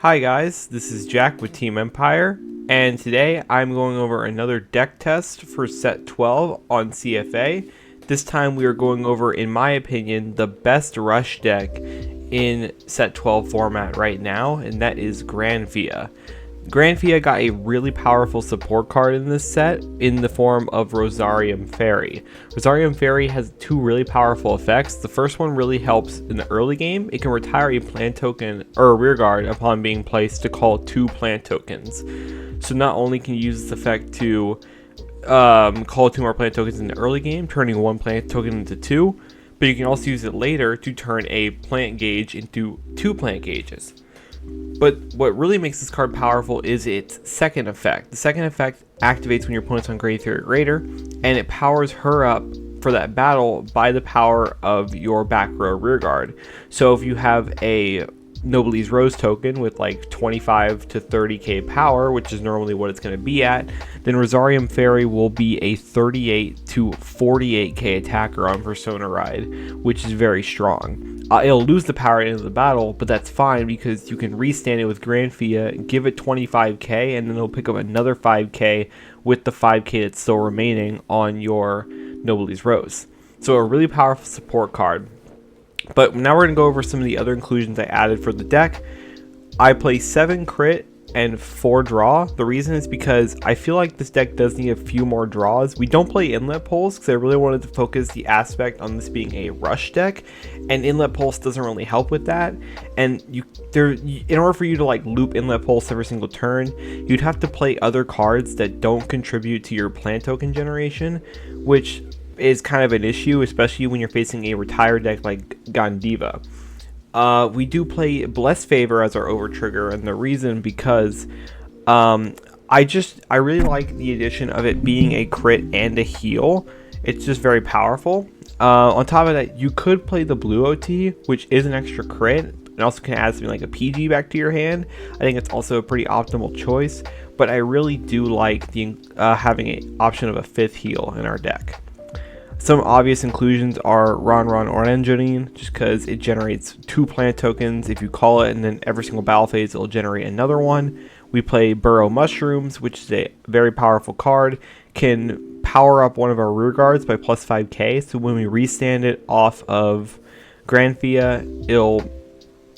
Hi guys, this is Jack with Team Empire, and today I'm going over another deck test for set 12 on CFA. This time we are going over, in my opinion, the best rush deck in set 12 format right now, and that is Granfia. Granfia got a really powerful support card in this set in the form of Rosarium Fairy. Rosarium Fairy has two really powerful effects. The first one really helps in the early game. It can retire a plant token or a rear guard upon being placed to call 2 plant tokens. So not only can you use this effect to call 2 more plant tokens in the early game, turning 1 plant token into 2, but you can also use it later to turn a plant gauge into 2 plant gauges. But what really makes this card powerful is its second effect. The second effect activates when your opponent's on grade 3 or greater, and it powers her up for that battle by the power of your back row rear guard. So if you have a Noblesse Rose token with like 25 to 30k power, which is normally what it's going to be at, then Rosarium Fairy will be a 38 to 48k attacker on Persona Ride, which is very strong. It'll lose the power at the end of the battle, but that's fine because you can restand it with Granfia, give it 25k, and then it'll pick up another 5k with the 5k that's still remaining on your Noblesse Rose. So a really powerful support card. But now we're going to go over some of the other inclusions I added for the deck. I play 7 crit and 4 draw. The reason is because I feel like this deck does need a few more draws. We don't play Inlet Pulse because I really wanted to focus the aspect on this being a rush deck, and Inlet Pulse doesn't really help with that. And in order for you to like loop Inlet Pulse every single turn, you'd have to play other cards that don't contribute to your plant token generation, which is kind of an issue, especially when you're facing a retired deck like Gandiva. We do play Blessed Favor as our over trigger, and the reason because I really like the addition of it being a crit and a heal. It's just very powerful. On top of that, you could play the blue OT, which is an extra crit, and also can add something like a PG back to your hand. I think it's also a pretty optimal choice, but I really do like the having an option of a 5th heal in our deck. Some obvious inclusions are Ron Orangeline, just because it generates 2 plant tokens if you call it, and then every single battle phase it'll generate another one. We play Burrow Mushrooms, which is a very powerful card, can power up one of our rear guards by plus 5k, so when we restand it off of Granfia, it'll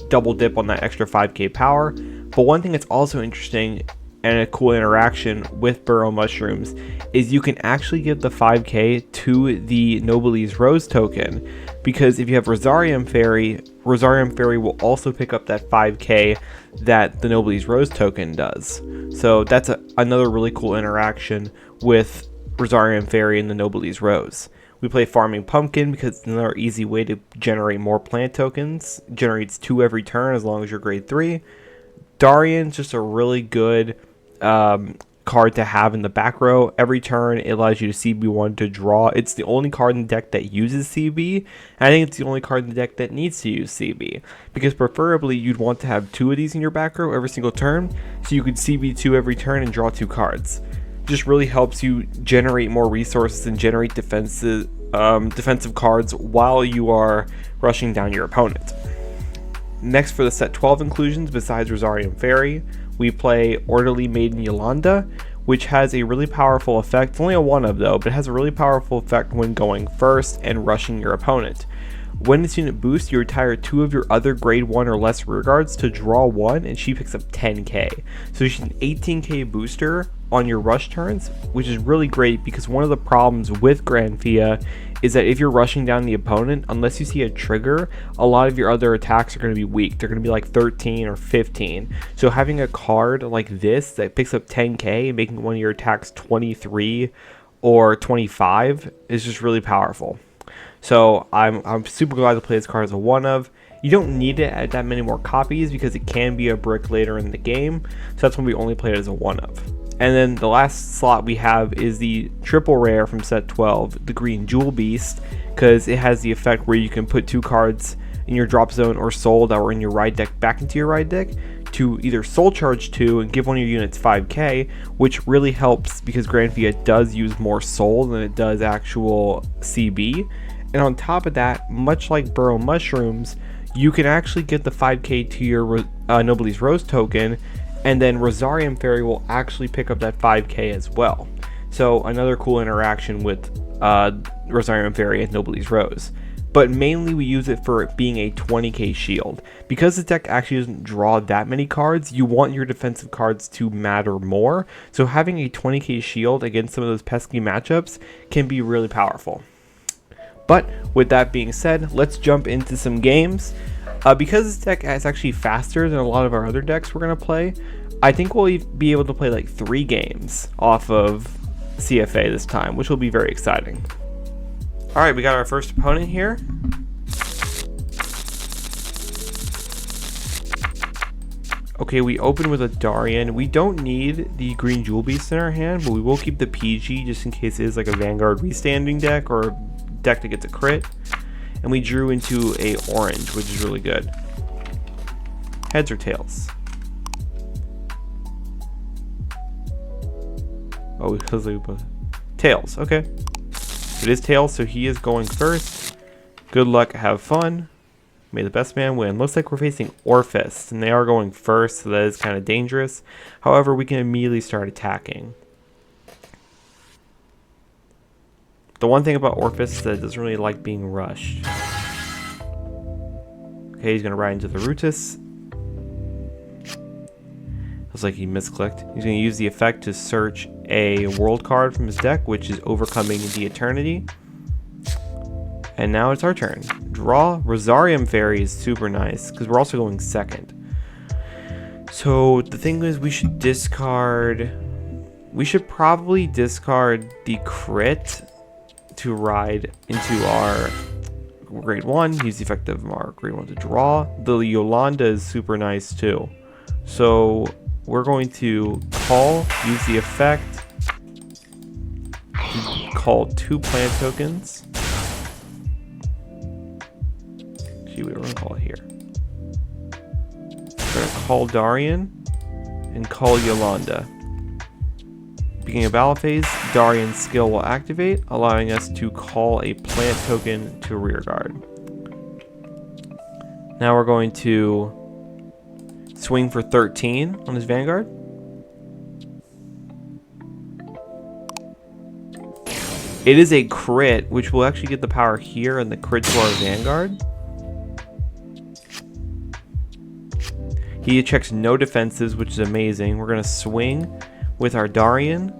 double dip on that extra 5k power. But one thing that's also interesting and a cool interaction with Burrow Mushrooms is you can actually give the 5k to the Noblesse Rose token, because if you have Rosarium Fairy will also pick up that 5k that the Noblesse Rose token does. So that's another really cool interaction with Rosarium Fairy and the Noblesse Rose. We play Farming Pumpkin because it's another easy way to generate more plant tokens. Generates 2 every turn as long as you're grade 3. Darian's just a really good card to have in the back row. Every turn it allows you to CB1 to draw. It's the only card in the deck that uses CB, and I think it's the only card in the deck that needs to use CB, because preferably you'd want to have 2 of these in your back row every single turn, so you could CB2 every turn and draw 2 cards. Just really helps you generate more resources and generate defensive cards while you are rushing down your opponent. Next, for the set 12 inclusions, besides Rosarium Fairy, we play Orderly Maiden Yolanda, which has a really powerful effect. It's only a 1-of though, but it has a really powerful effect when going first and rushing your opponent. When this unit boosts, you retire 2 of your other grade 1 or less rear guards to draw 1, and she picks up 10k. So she's an 18k booster on your rush turns, which is really great because one of the problems with Granfia is that if you're rushing down the opponent, unless you see a trigger, a lot of your other attacks are going to be weak. They're going to be like 13 or 15. So having a card like this that picks up 10k and making one of your attacks 23 or 25 is just really powerful. So I'm super glad to play this card as a 1-of. You don't need it at that many more copies because it can be a brick later in the game. So that's when we only play it as a 1-of. And then the last slot we have is the triple rare from set 12, the Green Jewel Beast, because it has the effect where you can put 2 cards in your drop zone or soul that were in your ride deck back into your ride deck to either soul charge 2 and give one of your units 5k, which really helps because Granfia does use more soul than it does actual CB. And on top of that, much like Burrow Mushrooms, you can actually get the 5k to your Nobody's Rose token, and then Rosarium Fairy will actually pick up that 5k as well. So another cool interaction with Rosarium Fairy and Nobody's Rose. But mainly we use it for it being a 20k shield. Because the deck actually doesn't draw that many cards, you want your defensive cards to matter more. So having a 20k shield against some of those pesky matchups can be really powerful. But with that being said, let's jump into some games. Because this deck is actually faster than a lot of our other decks we're going to play, I think we'll be able to play like 3 games off of CFA this time, which will be very exciting. Alright, we got our first opponent here. Okay, we open with a Darian. We don't need the green Jewel Beast in our hand, but we will keep the PG just in case it is like a Vanguard restanding deck or a deck that gets a crit. And we drew into a orange, which is really good. Heads or tails? Oh, because they both tails. Okay. It is tails, so he is going first. Good luck, have fun. May the best man win. Looks like we're facing Orfist, and they are going first, so that is kind of dangerous. However, we can immediately start attacking. The one thing about Orfist is that it doesn't really like being rushed. Okay, he's going to ride into the Rutus. Looks like he misclicked. He's going to use the effect to search a world card from his deck, which is Overcoming the Eternity. And now it's our turn. Draw. Rosarium Fairy is super nice, because we're also going second. So the thing is, we should discard... We should probably discard the crit to ride into our grade 1. Use the effect of our grade 1 to draw. The Yolanda is super nice too. So we're going to call, use the effect, call 2 plant tokens. Actually, we're going to call it here. We're going to call Darian and call Yolanda. Beginning of battle phase, Darian's skill will activate, allowing us to call a plant token to rearguard. Now we're going to swing for 13 on his Vanguard. It is a crit, which will actually get the power here and the crit to our Vanguard. He checks no defenses, which is amazing. We're going to swing with our Darian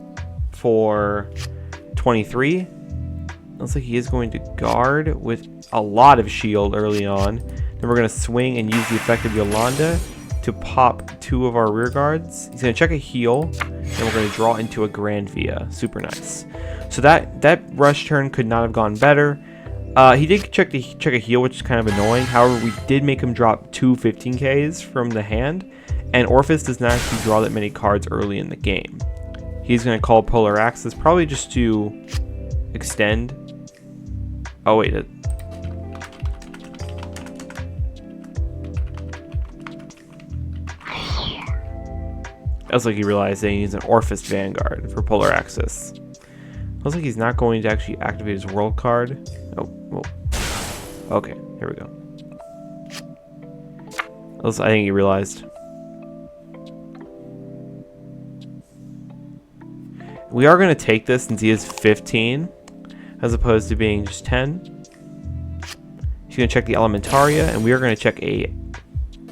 for 23. Looks like he is going to guard with a lot of shield early on. Then we're going to swing and use the effect of Yolanda to pop 2 of our rear guards. He's going to check a heal, and we're going to draw into a Granfia. Super nice. So that rush turn could not have gone better. He did check a heal, which is kind of annoying. However, we did make him drop 2 15Ks from the hand, and Orfist does not actually draw that many cards early in the game. He's going to call Polar Axis, probably just to extend. Oh wait, looks like he realized that he needs an Orfist Vanguard for Polar Axis. Looks like he's not going to actually activate his world card. Oh, well. Okay, here we go. I think he realized. We are going to take this since he is 15, as opposed to being just 10. He's going to check the Elementaria, and we are going to check a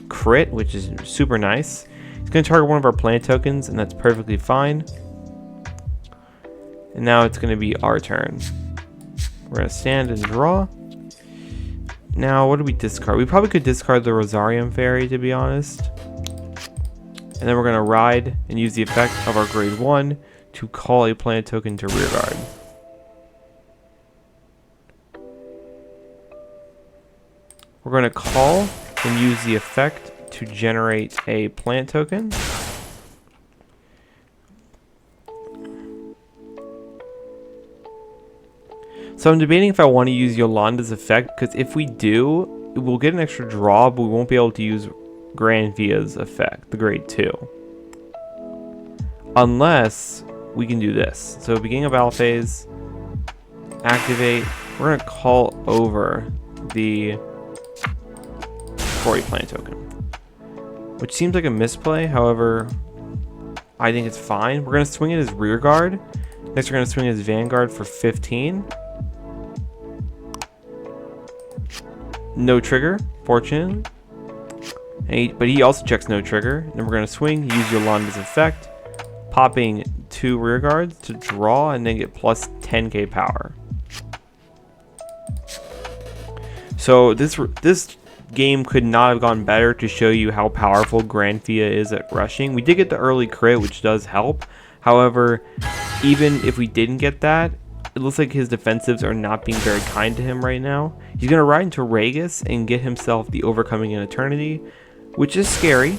crit, which is super nice. He's going to target one of our plant tokens, and that's perfectly fine. And now it's going to be our turn. We're going to stand and draw. Now, what do we discard? We probably could discard the Rosarium Fairy, to be honest. And then we're going to ride and use the effect of our grade 1 to call a plant token to rearguard. We're going to call and use the effect to generate a plant token. So I'm debating if I want to use Yolanda's effect, because if we do, we'll get an extra draw, but we won't be able to use Granfia's effect, the grade 2. Unless we can do this. So beginning of battle phase, activate. We're going to call over the for a plant token. Which seems like a misplay, however, I think it's fine. We're going to swing it as rear guard. Next, we're going to swing it as vanguard for 15. No trigger, fortunately. But he also checks no trigger. Then we're going to swing, use Yolanda's effect, popping 2 rear guards to draw and then get plus 10k power. So this game could not have gone better to show you how powerful Granfia is at rushing. We did get the early crit, which does help. However, even if we didn't get that, it looks like his defensives are not being very kind to him right now. He's going to ride into Regis and get himself the Overcoming an Eternity, which is scary.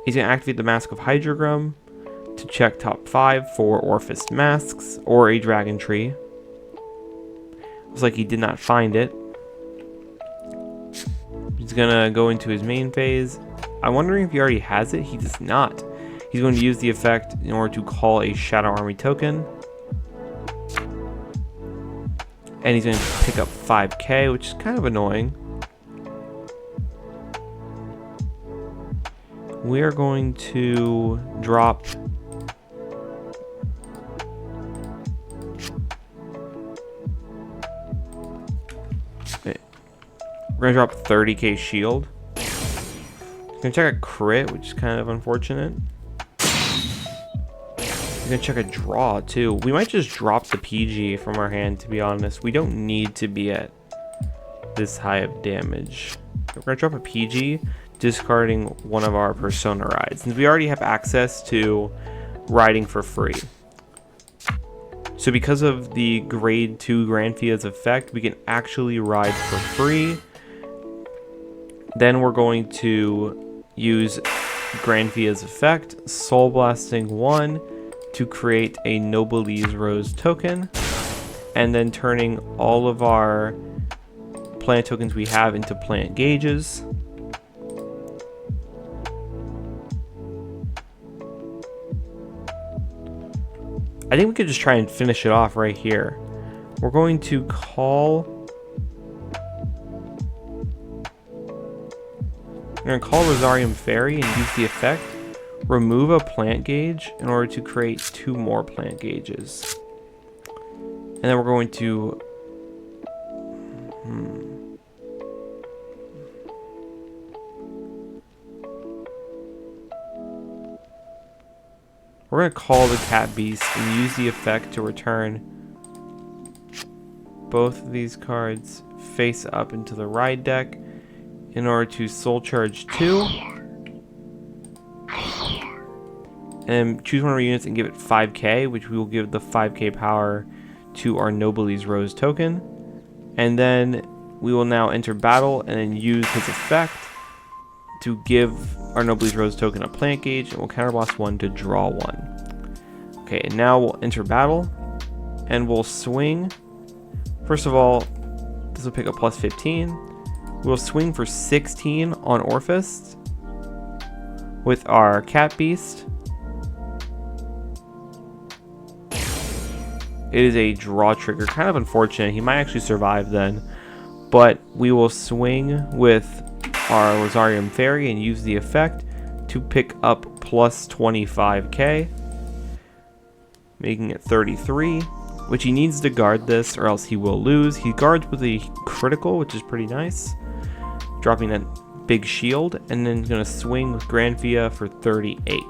He's going to activate the Mask of Hydrogrum to check top 5 for Orfist masks or a Dragon Tree. Looks like he did not find it. He's gonna go into his main phase. I'm wondering if he already has it. He does not. He's going to use the effect in order to call a Shadow Army token. And he's going to pick up 5k, which is kind of annoying. We are going to drop... We're going to drop 30k shield. We're going to check a crit, which is kind of unfortunate. We're going to check a draw, too. We might just drop the PG from our hand, to be honest. We don't need to be at this high of damage. We're going to drop a PG, discarding one of our Persona rides, since we already have access to riding for free. So because of the grade 2 Granfia's effect, we can actually ride for free. Then we're going to use Granfia's effect, Soul Blasting 1, to create a Noblesse Rose token, and then turning all of our plant tokens we have into plant gauges. I think we could just try and finish it off right here. We're going to call... We're going to call Rosarium Fairy and use the effect. Remove a plant gauge in order to create 2 more plant gauges. And then we're going to... We're going to call the Cat Beast and use the effect to return both of these cards face up into the ride deck in order to Soul Charge 2. And choose one of our units and give it 5k, which we will give the 5k power to our Noblesse Rose token. And then we will now enter battle and then use his effect to give our Noblesse Rose token a plant gauge, and we'll counterblast 1 to draw 1. Okay, and now we'll enter battle and we'll swing. First of all, this will pick up plus 15. We'll swing for 16 on Orfist with our Cat Beast. It is a draw trigger, kind of unfortunate. He might actually survive then, but we will swing with our Rosarium Fairy and use the effect to pick up plus 25k, making it 33, which he needs to guard this or else he will lose. He guards with a critical, which is pretty nice, dropping that big shield, and then he's going to swing with Granfia for 38.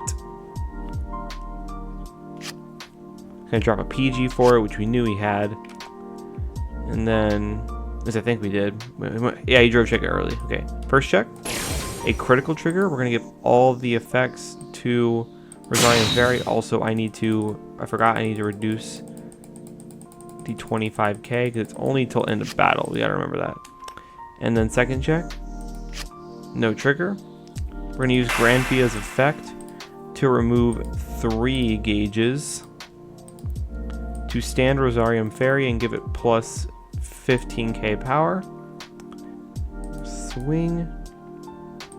Going to drop a PG for it, which we knew he had. And then, as I think we did. Yeah, he drove check it early. Okay, first check. A critical trigger. We're going to give all the effects to Rosarium Fairy. Also, I need to reduce the 25k because it's only till end of battle. We got to remember that. And then second check. No trigger. We're going to use Granfia's effect to remove 3 gauges, to stand Rosarium Fairy and give it plus 15k power. Swing.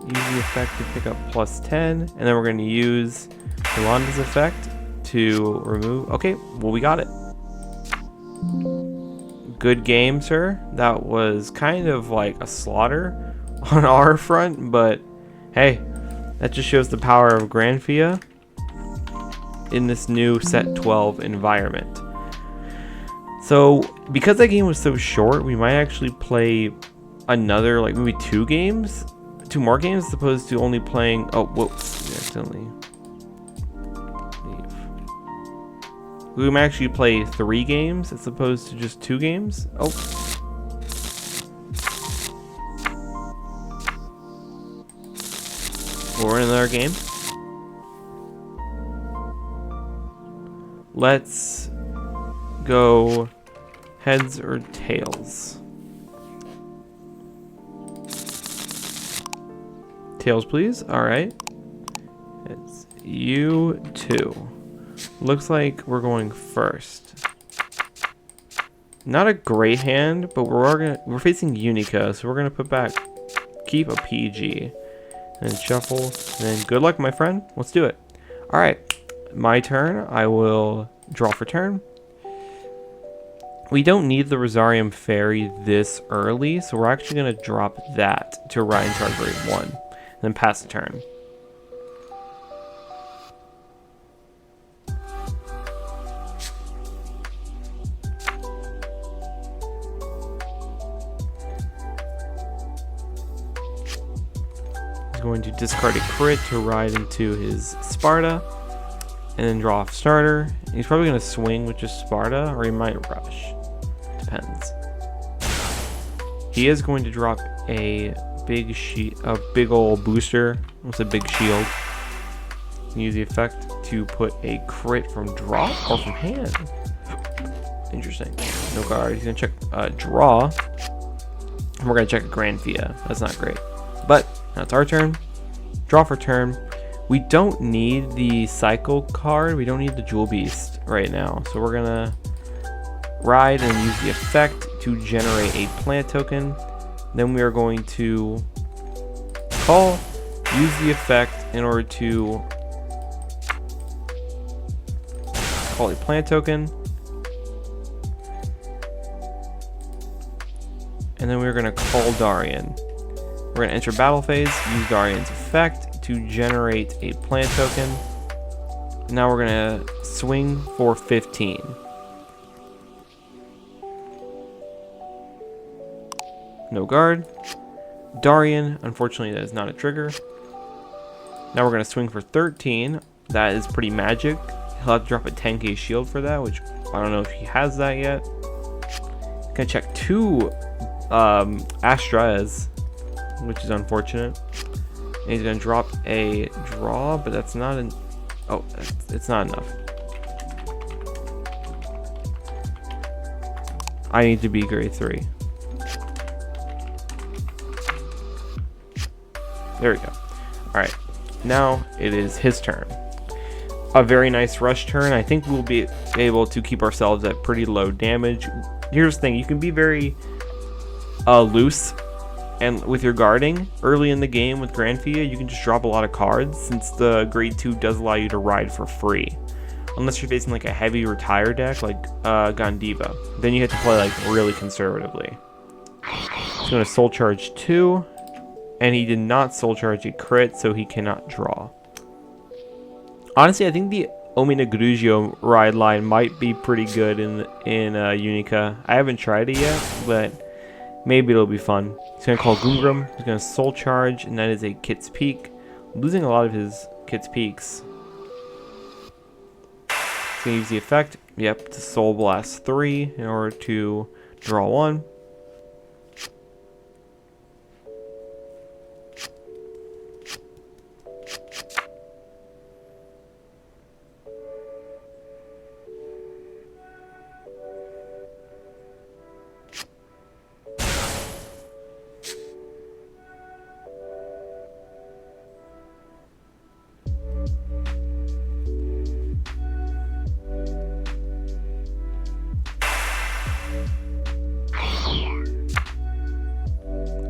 Use the effect to pick up plus 10. And then we're going to use Yolanda's effect to remove... Okay, well, we got it. Good game, sir. That was kind of like a slaughter. on our front, but hey, that just shows the power of Granfia in this new set 12 environment. So because that game was so short, we might actually play another, like maybe two more games, as opposed to only playing. Oh, whoops! We accidentally leave. We might actually play 3 games as opposed to just 2 games. Oh. We're in another game. Let's go heads or tails. Tails, please. All right. It's you two. Looks like we're going first. Not a great hand, but we're facing Unica, so we're gonna put back, keep a PG, and shuffle. And then good luck, my friend. Let's do it. All right, my turn. I will draw for turn. We don't need the Rosarium Fairy this early, so we're actually gonna drop that to ride into our grade 1, and then pass the turn. Going to discard a crit to ride into his Sparta, and then draw off starter. He's probably going to swing with just Sparta, or he might rush. Depends. He is going to drop a big old booster. What's a big shield? Use the effect to put a crit from draw or from hand. Interesting. No guard. He's going to check draw. And we're going to check a Granfia. That's not great. But now it's our turn. Draw for turn. We don't need the cycle card. We don't need the Jewel Beast right now. So we're going to ride and use the effect to generate a plant token. Then we are going to call, use the effect in order to call a plant token. And then we're going to call Darian. We're going to enter battle phase, use Darian's effect to generate a plant token. Now we're going to swing for 15. No guard. Darian, unfortunately that is not a trigger. Now we're going to swing for 13. That is pretty magic. He'll have to drop a 10k shield for that, which I don't know if he has that yet. Gonna check 2 Astras, which is unfortunate. And he's gonna drop a draw, but that's not an. Oh, it's not enough. I need to be grade 3. There we go. All right, now it is his turn. A very nice rush turn. I think we'll be able to keep ourselves at pretty low damage. Here's the thing: you can be very loose and with your guarding early in the game with Granfia. You can just drop a lot of cards, since the grade 2 does allow you to ride for free, unless you're facing like a heavy retire deck like Gandiva. Then you have to play like really conservatively. He's going to soul charge 2, and he did not soul charge a crit, so he cannot draw. Honestly, I think the Omina Grugio ride line might be pretty good in Unica. I haven't tried it yet, but maybe it'll be fun. He's going to call Goomgrim. He's going to soul charge, and that is a Kit's Peak. Losing a lot of his Kit's Peaks. He's going to use the effect, yep, to Soul Blast 3 in order to draw 1.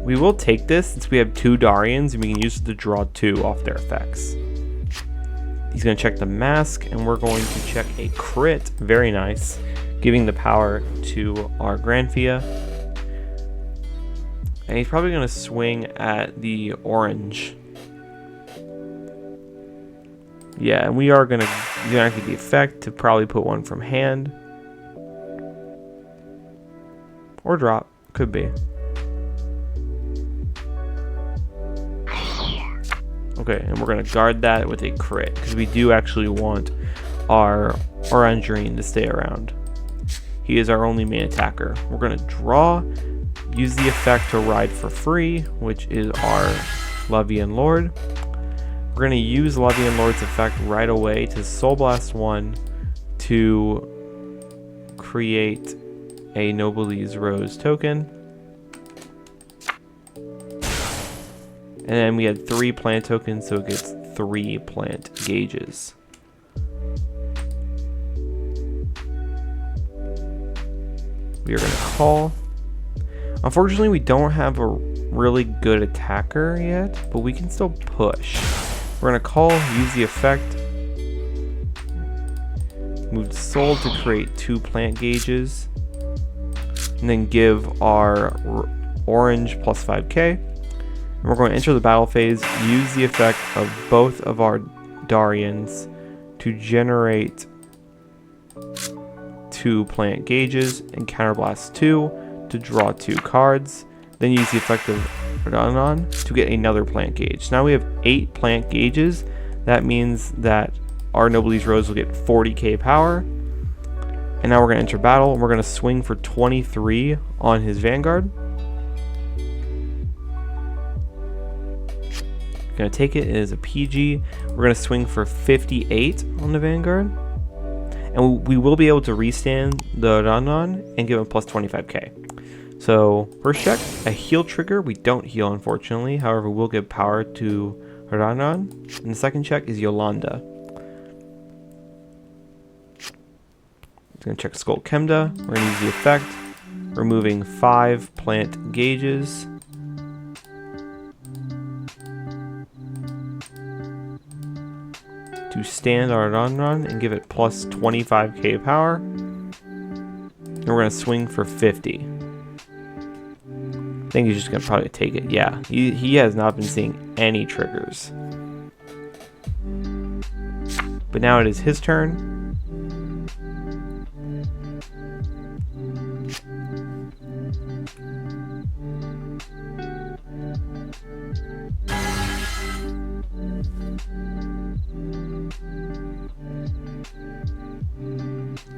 We will take this since we have 2 Darians, and we can use it to draw 2 off their effects. He's going to check the mask, and we're going to check a crit. Very nice. Giving the power to our Granfia. And he's probably going to swing at the orange. Yeah, and we are going to activate the effect to probably put one from hand. Or drop. Could be. Okay, and we're going to guard that with a crit, because we do actually want our Orangerine to stay around. He is our only main attacker. We're going to draw, use the effect to ride for free, which is our Levian Lord. We're going to use Levian Lord's effect right away to Soul Blast 1 to create a Noblesse Rose token. And then we had 3 plant tokens, so it gets 3 plant gauges. We are going to call. Unfortunately, we don't have a really good attacker yet, but we can still push. We're going to call, use the effect, move Soul to create 2 plant gauges, and then give our orange plus 5k. And we're going to enter the battle phase, use the effect of both of our Darians to generate 2 plant gauges and counterblast 2 to draw 2 cards. Then use the effect of Redonon to get another plant gauge. So now we have 8 plant gauges. That means that our Noblesse Rose will get 40k power. And now we're going to enter battle, and we're going to swing for 23 on his Vanguard. Going to take it as a PG. We're going to swing for 58 on the Vanguard. And we will be able to restand the Redonon and give him plus 25k. So, first check, a heal trigger. We don't heal, unfortunately. However, we'll give power to Redonon. And the second check is Yolanda. It's going to check Skull Kemda. We're going to use the effect, removing 5 plant gauges. To stand our Redonon and give it plus 25k power. And we're going to swing for 50. I think he's just going to probably take it. Yeah, he has not been seeing any triggers. But now it is his turn.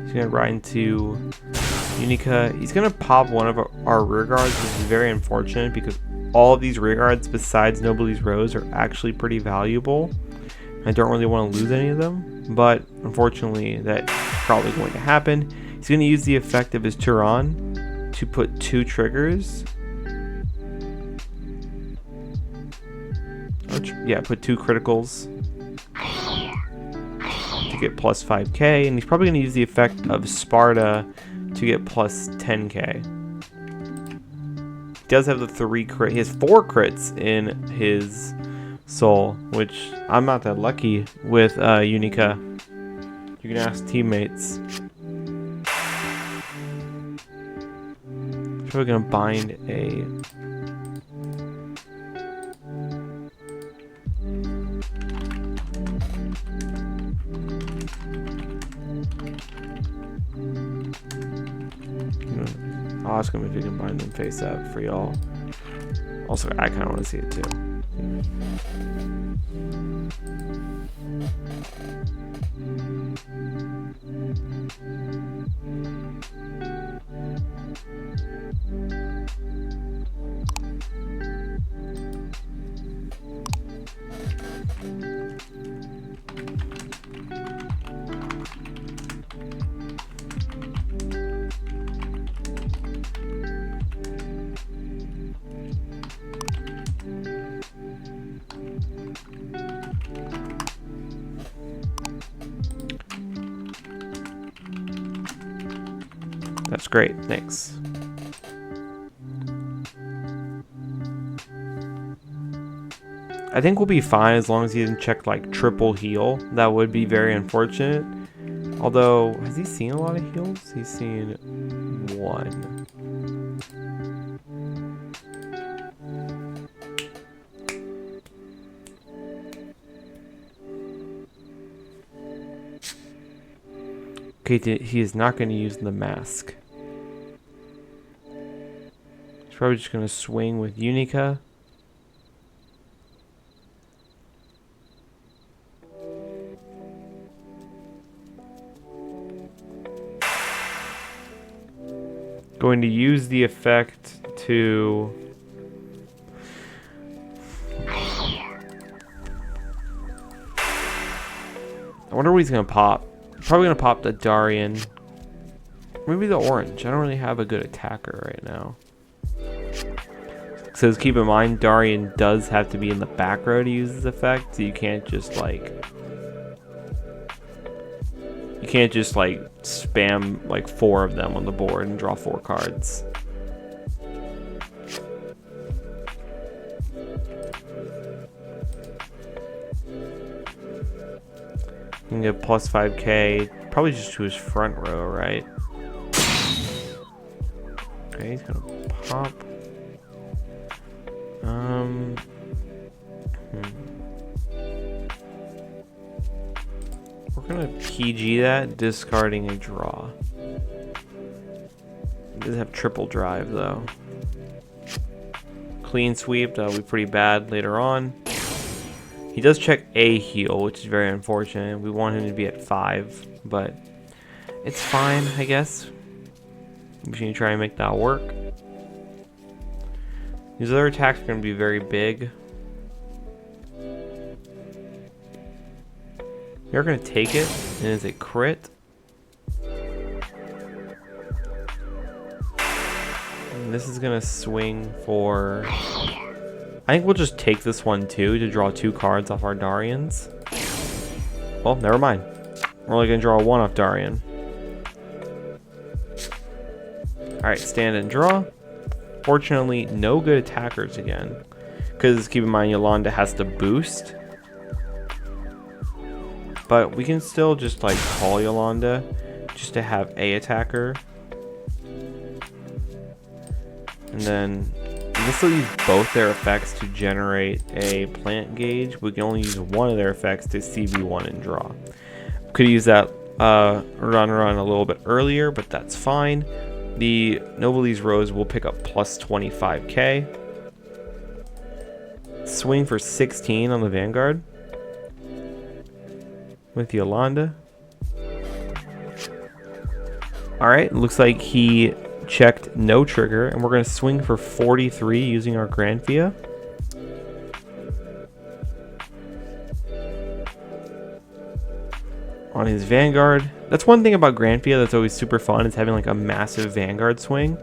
He's going to ride into Unica. He's going to pop one of our rear guards, which is very unfortunate because all of these rear guards besides Noblesse Rose are actually pretty valuable. I don't really want to lose any of them, but unfortunately that's probably going to happen. He's going to use the effect of his Turon to put 2 triggers. Put 2 criticals to get plus 5k, and he's probably going to use the effect of Sparta to get plus 10k. He does have the 3 crit. He has 4 crits in his soul, which I'm not that lucky with Unica. You can ask teammates. Probably going to bind a... I'll ask him if he can bind them face up for y'all. Also, I kind of want to see it too. That's great, thanks. I think we'll be fine as long as he didn't check like triple heal. That would be very unfortunate. Although, has he seen a lot of heals? He's seen 1. Okay, he is not going to use the mask. He's probably just going to swing with Unica. Going to use the effect to... I wonder what he's going to pop. Probably going to pop the Darian. Maybe the orange. I don't really have a good attacker right now. So keep in mind, Darian does have to be in the back row to use this effect. So you can't just like... You can't just like spam like 4 of them on the board and draw 4 cards. You can get plus 5k, probably just to his front row, right? Okay, he's gonna pop. We're gonna PG that, discarding a draw. He does have triple drive though. Clean sweep, that'll be pretty bad later on. He does check a heal, which is very unfortunate. We want him to be at 5, but it's fine, I guess. I'm just gonna try and make that work. These other attacks are gonna be very big. You're gonna take it, and it's a crit. And this is gonna swing for... I think we'll just take this one too to draw 2 cards off our Darians. Well, never mind. We're only gonna draw 1 off Darian. Alright, stand and draw. Fortunately, no good attackers again. Because keep in mind, Yolanda has to boost. But we can still just like call Yolanda just to have a attacker. And then we can still use both their effects to generate a plant gauge. We can only use one of their effects to CV1 and draw. Could use that run a little bit earlier, but that's fine. The Noblesse Rose will pick up plus 25k. Swing for 16 on the Vanguard with Yolanda. Alright, looks like he checked no trigger, and we're going to swing for 43 using our Granfia. On his Vanguard. That's one thing about Granfia that's always super fun, is having like a massive Vanguard swing.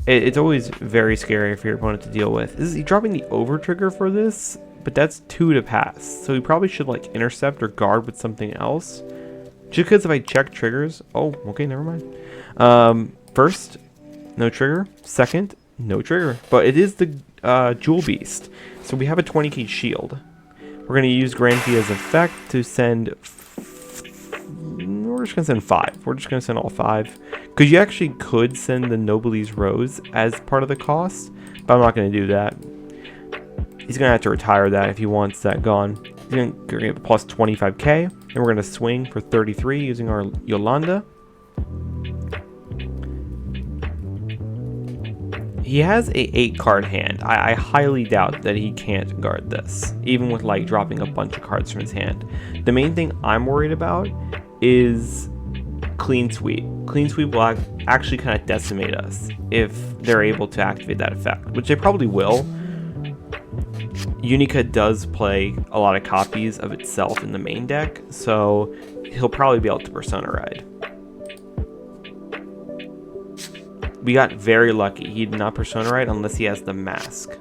It's always very scary for your opponent to deal with. Is he dropping the over trigger for this? But that's 2 to pass. So he probably should like intercept or guard with something else. Just because if I check triggers... Oh, okay, never mind. First, no trigger. Second, no trigger. But it is the Jewel Beast. So we have a 20k shield. We're going to use Granfia's effect to send... We're just going to send 5. We're just going to send all 5. Because you actually could send the Noblesse Rose as part of the cost. But I'm not going to do that. He's going to have to retire that if he wants that gone. He's going to get plus 25k. And we're going to swing for 33 using our Yolanda. He has a 8-card hand. I highly doubt that he can't guard this, even with like dropping a bunch of cards from his hand. The main thing I'm worried about is clean sweep. Clean sweep will actually kind of decimate us if they're able to activate that effect, which they probably will. Unica does play a lot of copies of itself in the main deck, so he'll probably be able to Persona Ride. We got very lucky. He did not Persona Ride unless he has the mask.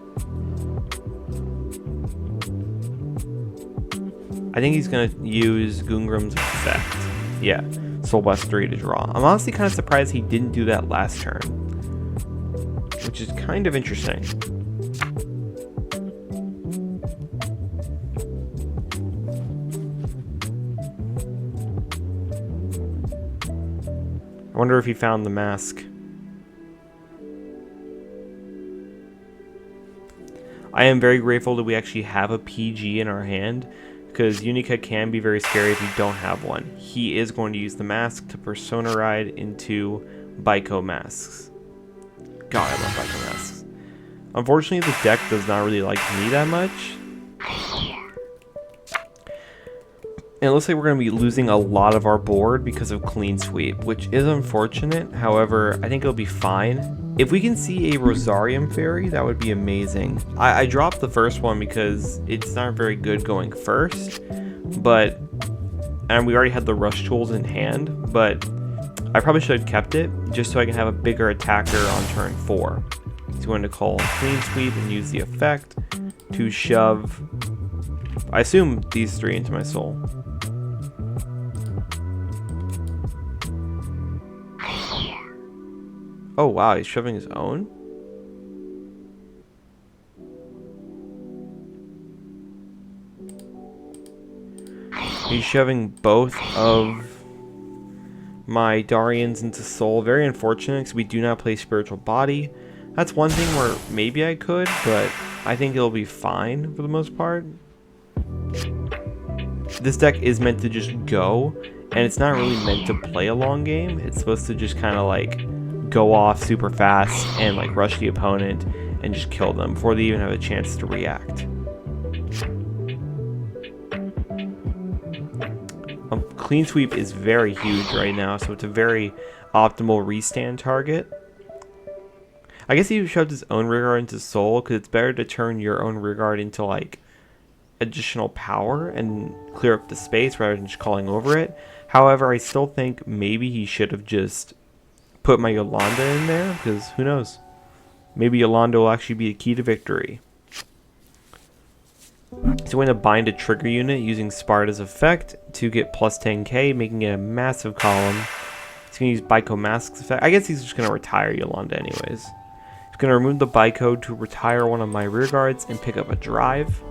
I think he's going to use Gungram's effect. Yeah, Soul Blast 3 to draw. I'm honestly kind of surprised he didn't do that last turn, which is kind of interesting. I wonder if he found the mask. I am very grateful that we actually have a PG in our hand, because Unica can be very scary if you don't have one. He is going to use the mask to Persona Ride into Baiko masks. God, I love Baiko masks. Unfortunately, the deck does not really like me that much. And it looks like we're going to be losing a lot of our board because of clean sweep, which is unfortunate. However, I think it'll be fine. If we can see a Rosarium Fairy, that would be amazing. I dropped the first one because it's not very good going first, and we already had the rush tools in hand, but I probably should have kept it just so I can have a bigger attacker on turn 4. He's going to call clean sweep and use the effect to shove, I assume, these 3 into my soul. Oh wow, he's shoving his own? He's shoving both of my Darians into soul. Very unfortunate because we do not play spiritual body. That's one thing where maybe I could, but I think it'll be fine for the most part. This deck is meant to just go, and it's not really meant to play a long game. It's supposed to just kind of like go off super fast and like rush the opponent and just kill them before they even have a chance to react. Clean sweep is very huge right now, so it's a very optimal restand target. I guess he shoved his own rearguard into soul because it's better to turn your own rearguard into like additional power and clear up the space rather than just calling over it. However, I still think maybe he should have just put my Yolanda in there, because who knows? Maybe Yolanda will actually be the key to victory. So we're going to bind a trigger unit using Sparta's effect to get plus 10k, making it a massive column. He's going to use Baiko Mask's effect. I guess he's just going to retire Yolanda anyways. He's going to remove the Baiko to retire one of my rear guards and pick up a drive.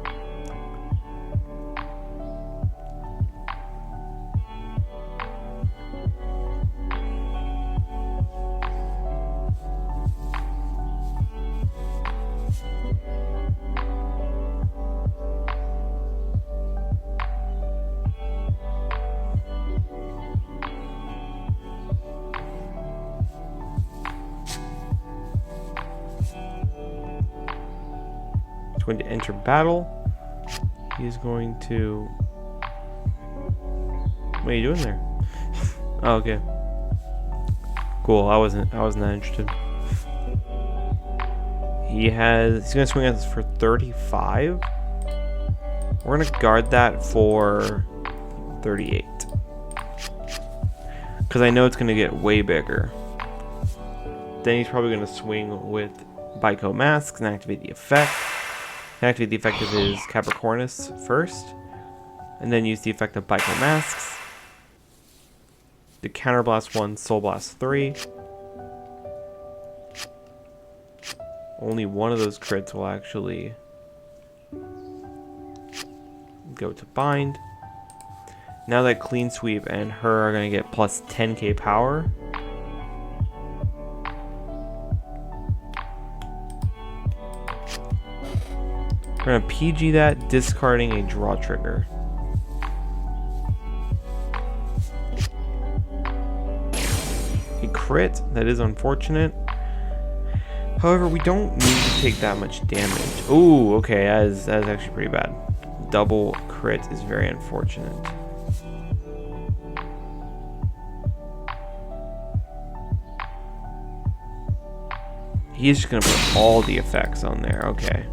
Going to enter battle. He's going to... What are you doing there? Oh, okay. Cool. I wasn't that interested. He's gonna swing at this for 35. We're gonna guard that for 38. Because I know it's gonna get way bigger. Then he's probably gonna swing with Baiko Masks and activate the effect. Activate the effect of his Capricornus first, and then use the effect of Baiko Masks. The Counterblast 1, Soul Blast 3. Only one of those crits will actually go to bind. Now that Clean Sweep and her are going to get plus 10k power. We're going to PG that, discarding a draw trigger. A crit, that is unfortunate. However, we don't need to take that much damage. Ooh, okay, that is actually pretty bad. Double crit is very unfortunate. He's just going to put all the effects on there, okay.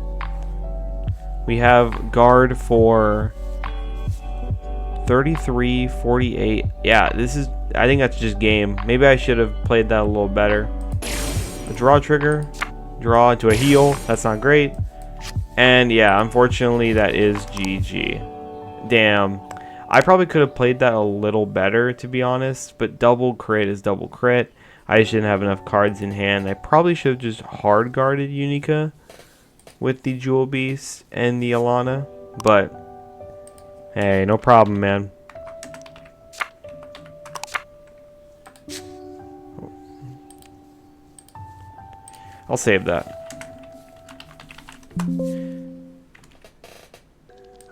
We have guard for 33, 48. Yeah, I think that's just game. Maybe I should have played that a little better. A draw trigger, draw into a heal. That's not great. And yeah, unfortunately, that is GG. Damn. I probably could have played that a little better, to be honest. But double crit is double crit. I just didn't have enough cards in hand. I probably should have just hard guarded Unica with the Jewel Beast and the Alana, but hey, no problem, man. I'll save that.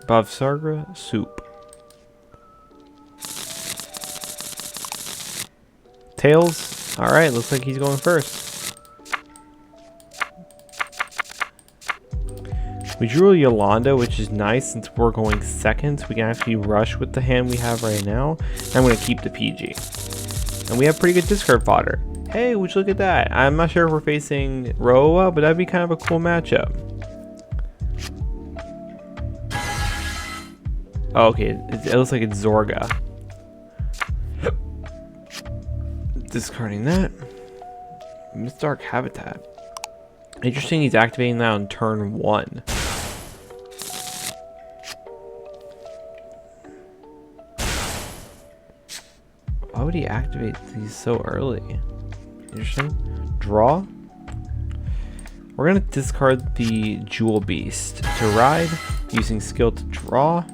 Bavsarga soup. Tails. Alright, looks like he's going first. We drew a Yolanda, which is nice since we're going second. So we can actually rush with the hand we have right now. And I'm going to keep the PG. And we have pretty good discard fodder. Hey, would you look at that? I'm not sure if we're facing Roa, but that'd be kind of a cool matchup. Oh, okay, it looks like it's Zorga. Discarding that. Misdark Habitat. Interesting, he's activating that on turn 1. Why would he activate these so early? Interesting. Draw. We're going to discard the Jewel Beast to ride, using skill to draw.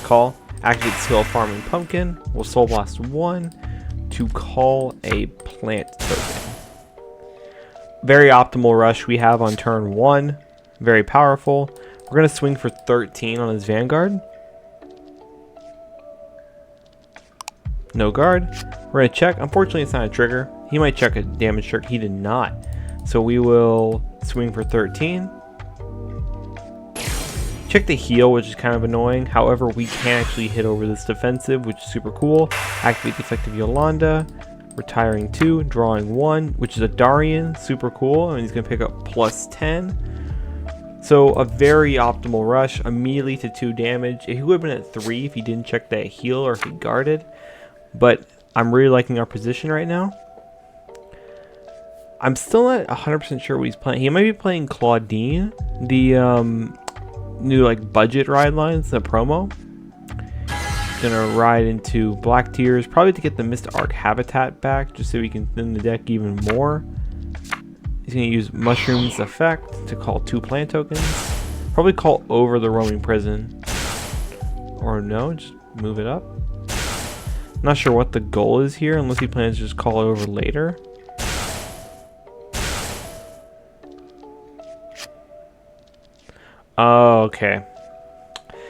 Call. Activate skill Farming Pumpkin. We'll Soul Blast 1 to call a plant token. Very optimal rush we have on turn 1. Very powerful. We're going to swing for 13 on his Vanguard. No guard. We're going to check. Unfortunately, it's not a trigger. He might check a damage trigger. He did not. So we will swing for 13. Check the heal, which is kind of annoying. However, we can actually hit over this defensive, which is super cool. Activate the effect of Yolanda. Retiring 2, drawing 1, which is a Darian. Super cool. And he's going to pick up plus 10. So a very optimal rush. Immediately to 2 damage. He would have been at 3 if he didn't check that heal or if he guarded. But I'm really liking our position right now. I'm still not 100% sure what he's playing. He might be playing Claudine, the new like budget ride lines, the promo. Gonna ride into Black Tears, probably to get the Misdark Habitat back, just so we can thin the deck even more. He's gonna use Mushroom's effect to call 2 plant tokens. Probably call over the Roaming Prison. Or no, just move it up. Not sure what the goal is here, unless he plans to just call it over later. Oh, okay.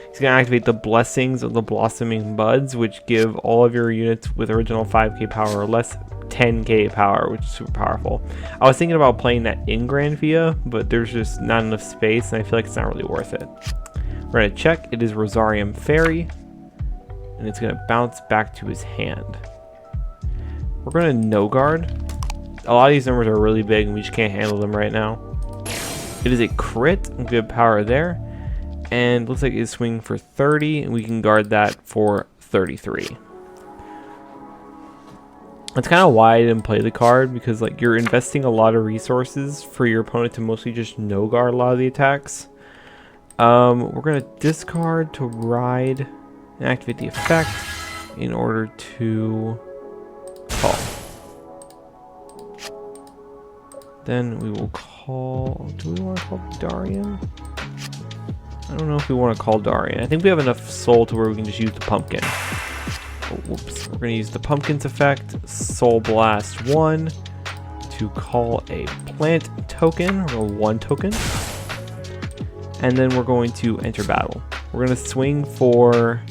He's going to activate the Blessings of the Blossoming Buds, which give all of your units with original 5k power or less 10k power, which is super powerful. I was thinking about playing that in Granfia, but there's just not enough space, and I feel like it's not really worth it. We're going to check. It is Rosarium Fairy, and it's going to bounce back to his hand. We're going to no guard. A lot of these numbers are really big, and we just can't handle them right now. It is a crit, good power there, and looks like it's swinging for 30, and we can guard that for 33. That's kind of why I didn't play the card, because like you're investing a lot of resources for your opponent to mostly just no guard a lot of the attacks. We're gonna discard to ride and activate the effect in order to call. Then we will call. Do we want to call Darian? I don't know if we want to call Darian. I think we have enough soul to where we can just use the pumpkin. Oh, whoops. We're going to use the pumpkin's effect, Soul Blast 1, to call a plant token, or 1 token. And then we're going to enter battle. We're going to swing for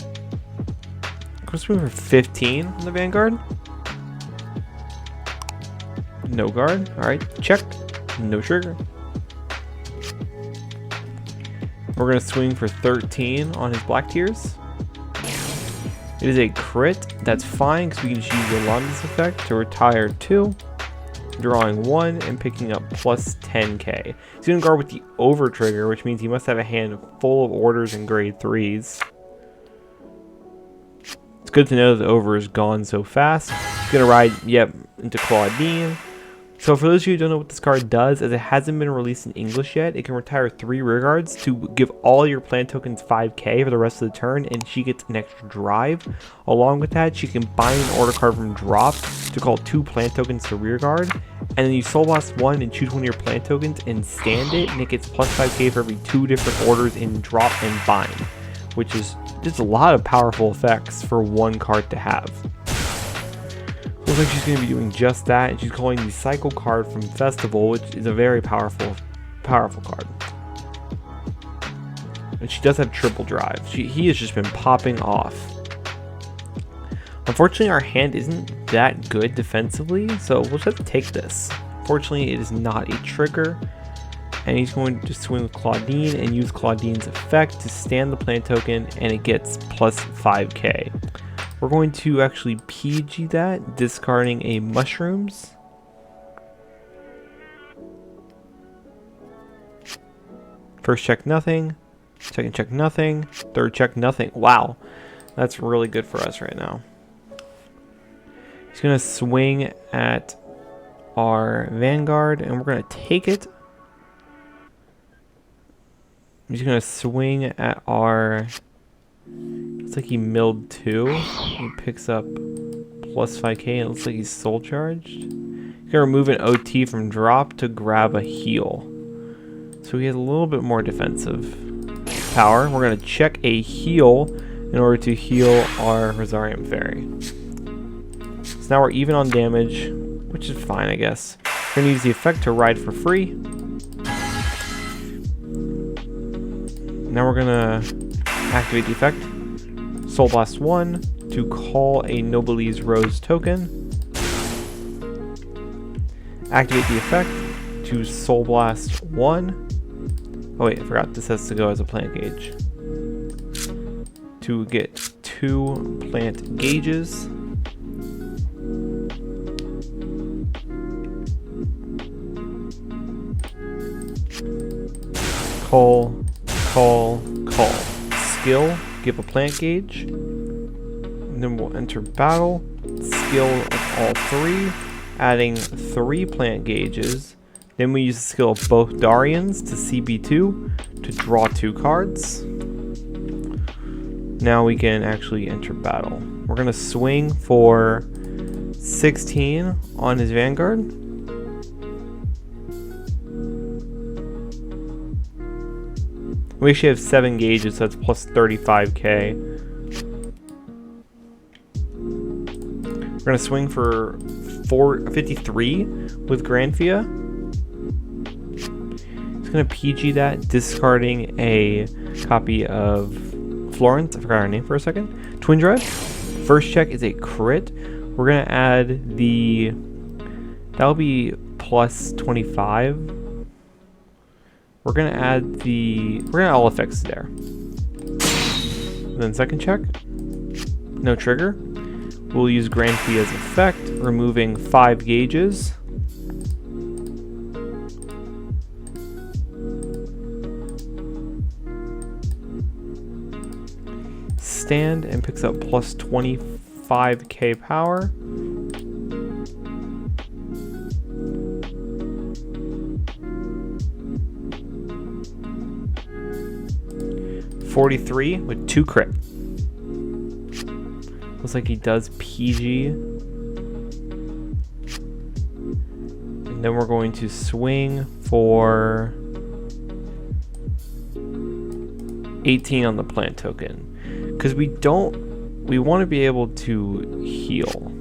15 on the Vanguard. No guard. Alright, check. No trigger. We're going to swing for 13 on his Black Tears. It is a crit. That's fine because we can just use Yolanda's effect to retire 2, drawing 1, and picking up plus 10k. He's going to guard with the over trigger, which means he must have a hand full of orders and grade 3s. It's good to know that the over is gone so fast. He's going to ride, yep, into Claudine. So for those of you who don't know what this card does, as it hasn't been released in English yet, it can retire 3 rear guards to give all your plant tokens 5k for the rest of the turn, and she gets an extra drive. Along with that, she can bind an order card from drop to call 2 plant tokens to rear guard, and then you Soul Blast 1 and choose one of your plant tokens and stand it, and it gets plus 5k for every 2 different orders in drop and bind, which is just a lot of powerful effects for 1 card to have. Looks Looks like she's going to be doing just that, and she's calling the Cycle card from Festival, which is a very powerful card. And she does have triple drive. He has just been popping off. Unfortunately, our hand isn't that good defensively, so we'll just have to take this. Fortunately, it is not a trigger, and he's going to swing with Claudine and use Claudine's effect to stand the plant token, and it gets plus 5k. We're going to actually PG that, discarding a Mushrooms. First check, nothing. Second check, nothing. Third check, nothing. Wow, that's really good for us right now. He's going to swing at our Vanguard, and we're going to take it. He's going to swing at our... Looks like he milled 2. He picks up plus 5k, and it looks like he's soul charged. He's going to remove an OT from drop to grab a heal. So he has a little bit more defensive power. We're going to check a heal in order to heal our Rosarium Fairy. So now we're even on damage, which is fine, I guess. We're going to use the effect to ride for free. Now we're going to activate the effect. Soul Blast 1 to call a Noblesse Rose token. Activate the effect to Soul Blast 1. Oh wait, I forgot this has to go as a plant gauge. To get 2 plant gauges. Call. Skill, give a plant gauge. And then we'll enter battle. Skill of all 3, adding 3 plant gauges. Then we use the skill of both Darians to CB2 to draw 2 cards. Now we can actually enter battle. We're going to swing for 16 on his Vanguard. We actually have 7 gauges, so that's plus 35k. We're going to swing for 53 with Granfia. It's going to PG that, discarding a copy of Florence. I forgot her name for a second. Twin Drive. First check is a crit. We're going to add the... That'll be plus 25. We're going to add the... We're going to all effects there. And then second check. No trigger. We'll use Granfia's effect, removing 5 gauges. Stand and picks up plus 25k power. .43 with 2 crit. Looks like he does PG. And then we're going to swing for 18 on the plant token. Because we want to be able to heal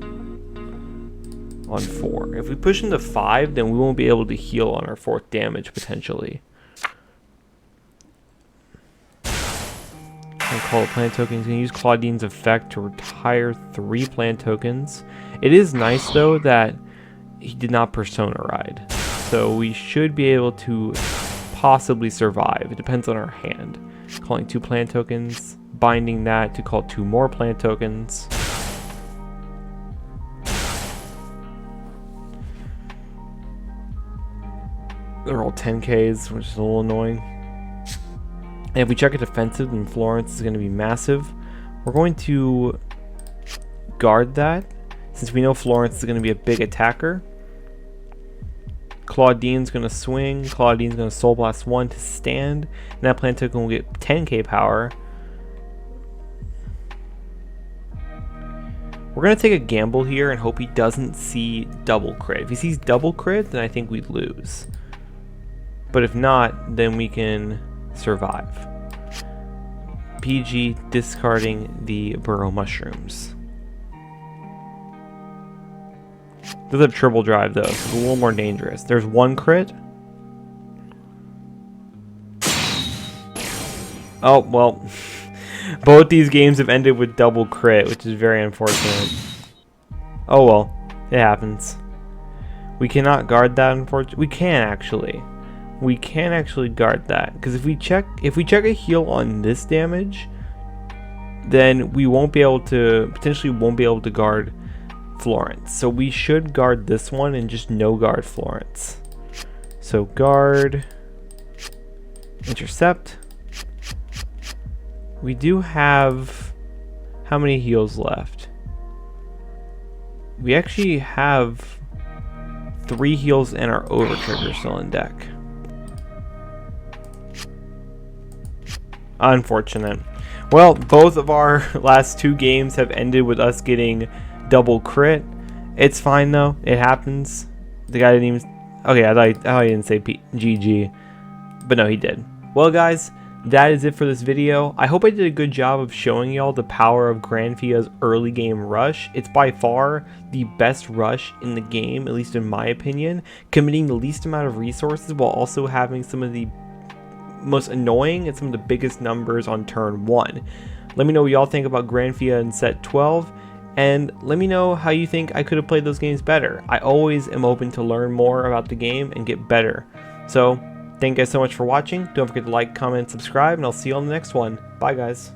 on 4. If we push into 5, then we won't be able to heal on our 4th damage potentially. And call a plant token. He's going to use Claudine's effect to retire 3 plant tokens. It is nice though that he did not Persona Ride, so we should be able to possibly survive. It depends on our hand. Calling 2 plant tokens, binding that to call 2 more plant tokens. They're all 10Ks, which is a little annoying. And if we check a defensive, then Florence is going to be massive. We're going to guard that, since we know Florence is going to be a big attacker. Claudine's going to swing. Claudine's going to Soul Blast 1 to stand. And that plant token will get 10k power. We're going to take a gamble here and hope he doesn't see double crit. If he sees double crit, then I think we'd lose. But if not, then we can survive. PG, discarding the Burrow Mushrooms. Does have triple drive though, so it's a little more dangerous. There's one crit. Oh, well. Both these games have ended with double crit, which is very unfortunate. Oh well, it happens. We cannot guard that, unfortunately. We can actually. We can actually guard that, because if we check a heal on this damage, then we won't be able to, potentially won't be able to guard Florence. So we should guard this one and just no guard Florence. So guard, intercept. We do have, how many heals left? We actually have 3 heals and our over trigger still in deck. Unfortunate. Well, both of our last 2 games have ended with us getting double crit. It's fine though. It happens. The guy didn't even... Okay, I thought he didn't say GG. But no, he did. Well, guys, that is it for this video. I hope I did a good job of showing y'all the power of Granfia's early game rush. It's by far the best rush in the game, at least in my opinion, committing the least amount of resources while also having some of the most annoying and some of the biggest numbers on turn 1. Let me know what y'all think about Granfia in set 12, and let me know how you think I could have played those games better. I always am open to learn more about the game and get better. So thank you guys so much for watching. Don't forget to like, comment, subscribe, and I'll see you on the next one. Bye, guys.